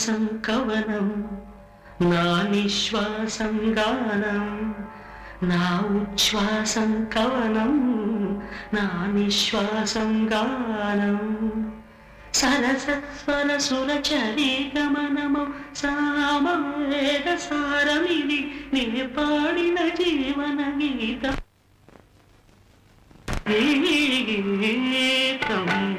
శ్వాసం కవనం నా నిశ్వాసం గానం నా ఉచ్ఛ్వాసం కవనం నా నిశ్వాసం గానం సరసస్వర సురచరీ గమనము సామవేద సారమిది నే పాడిన జీవన గీతం గీతం